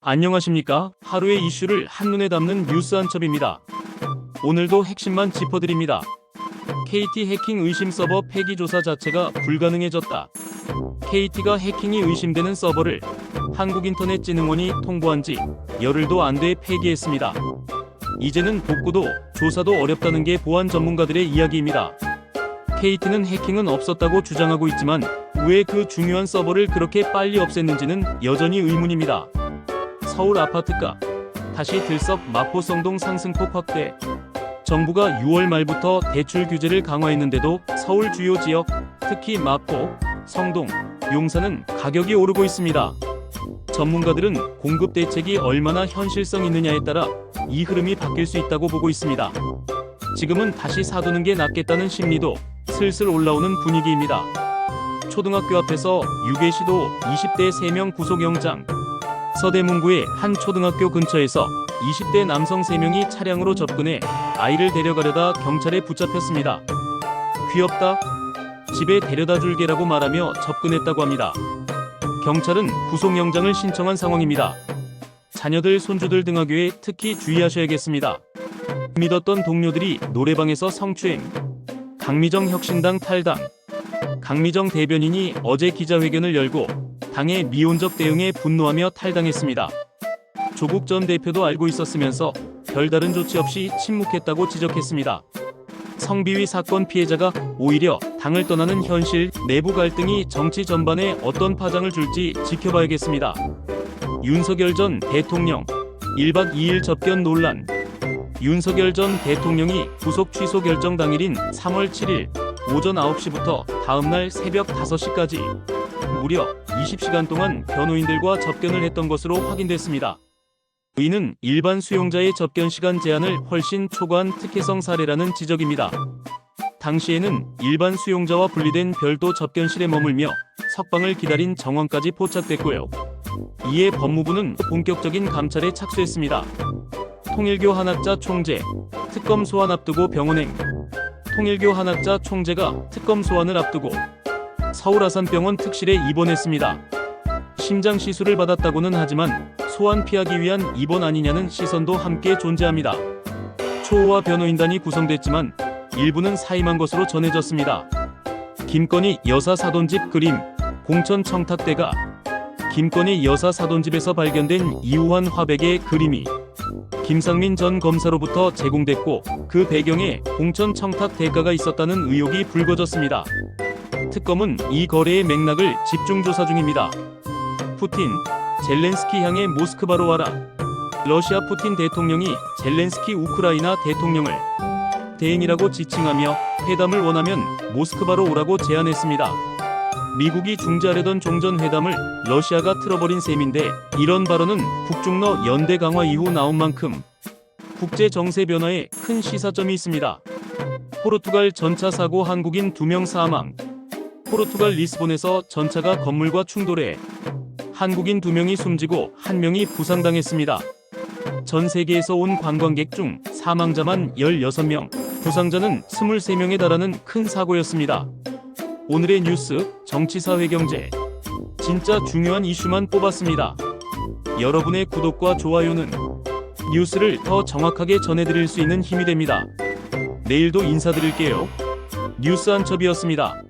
안녕하십니까? 하루의 이슈를 한눈에 담는 뉴스 한첩입니다. 오늘도 핵심만 짚어드립니다. KT 해킹 의심 서버 폐기 조사 자체가 불가능해졌다. KT가 해킹이 의심되는 서버를 한국인터넷진흥원이 통보한 지 열흘도 안 돼 폐기했습니다. 이제는 복구도 조사도 어렵다는 게 보안 전문가들의 이야기입니다. KT는 해킹은 없었다고 주장하고 있지만 왜 그 중요한 서버를 그렇게 빨리 없앴는지는 여전히 의문입니다. 서울 아파트가 다시 들썩 마포성동 상승폭 확대. 정부가 6월 말부터 대출 규제를 강화했는데도 서울 주요 지역, 특히 마포, 성동, 용산은 가격이 오르고 있습니다. 전문가들은 공급 대책이 얼마나 현실성 있느냐에 따라 이 흐름이 바뀔 수 있다고 보고 있습니다. 지금은 다시 사두는 게 낫겠다는 심리도 슬슬 올라오는 분위기입니다. 초등학교 앞에서 유괴시도 20대 3명 구속영장. 서대문구의 한 초등학교 근처에서 20대 남성 3명이 차량으로 접근해 아이를 데려가려다 경찰에 붙잡혔습니다. 귀엽다? 집에 데려다 줄게라고 말하며 접근했다고 합니다. 경찰은 구속영장을 신청한 상황입니다. 자녀들, 손주들 등하교에 특히 주의하셔야겠습니다. 믿었던 동료들이 노래방에서 성추행. 강미정 혁신당 탈당. 강미정 대변인이 어제 기자회견을 열고 당의 미온적 대응에 분노하며 탈당했습니다. 조국 전 대표도 알고 있었으면서 별다른 조치 없이 침묵했다고 지적했습니다. 성비위 사건 피해자가 오히려 당을 떠나는 현실, 내부 갈등이 정치 전반에 어떤 파장을 줄지 지켜봐야겠습니다. 윤석열 전 대통령 1박 2일 접견 논란. 윤석열 전 대통령이 구속 취소 결정 당일인 3월 7일 오전 9시부터 다음날 새벽 5시까지 무려 20시간 동안 변호인들과 접견을 했던 것으로 확인됐습니다. 이는 일반 수용자의 접견 시간 제한을 훨씬 초과한 특혜성 사례라는 지적입니다. 당시에는 일반 수용자와 분리된 별도 접견실에 머물며 석방을 기다린 정황까지 포착됐고요. 이에 법무부는 본격적인 감찰에 착수했습니다. 통일교 한학자 총재, 특검 소환 앞두고 병원행. 통일교 한학자 총재가 특검 소환을 앞두고 서울 아산병원 특실에 입원했습니다. 심장 시술을 받았다고는 하지만 소환 피하기 위한 입원 아니냐는 시선도 함께 존재합니다. 초호화 변호인단이 구성됐지만 일부는 사임한 것으로 전해졌습니다. 김건희 여사 사돈집 그림, 공천 청탁대가. 김건희 여사 사돈집에서 발견된 이우환 화백의 그림이 김상민 전 검사로부터 제공됐고 그 배경에 공천 청탁 대가가 있었다는 의혹이 불거졌습니다. 특검은 이 거래의 맥락을 집중 조사 중입니다. 푸틴, 젤렌스키 향해 모스크바로 와라. 러시아 푸틴 대통령이 젤렌스키 우크라이나 대통령을 대행이라고 지칭하며 회담을 원하면 모스크바로 오라고 제안했습니다. 미국이 중재하려던 종전회담을 러시아가 틀어버린 셈인데 이런 발언은 북중러 연대 강화 이후 나온 만큼 국제 정세 변화에 큰 시사점이 있습니다. 포르투갈 전차 사고 한국인 2명 사망. 포르투갈 리스본에서 전차가 건물과 충돌해 한국인 2명이 숨지고 1명이 부상당했습니다. 전 세계에서 온 관광객 중 사망자만 16명, 부상자는 23명에 달하는 큰 사고였습니다. 오늘의 뉴스, 정치, 사회, 경제. 진짜 중요한 이슈만 뽑았습니다. 여러분의 구독과 좋아요는 뉴스를 더 정확하게 전해드릴 수 있는 힘이 됩니다. 내일도 인사드릴게요. 뉴스 한첩이었습니다.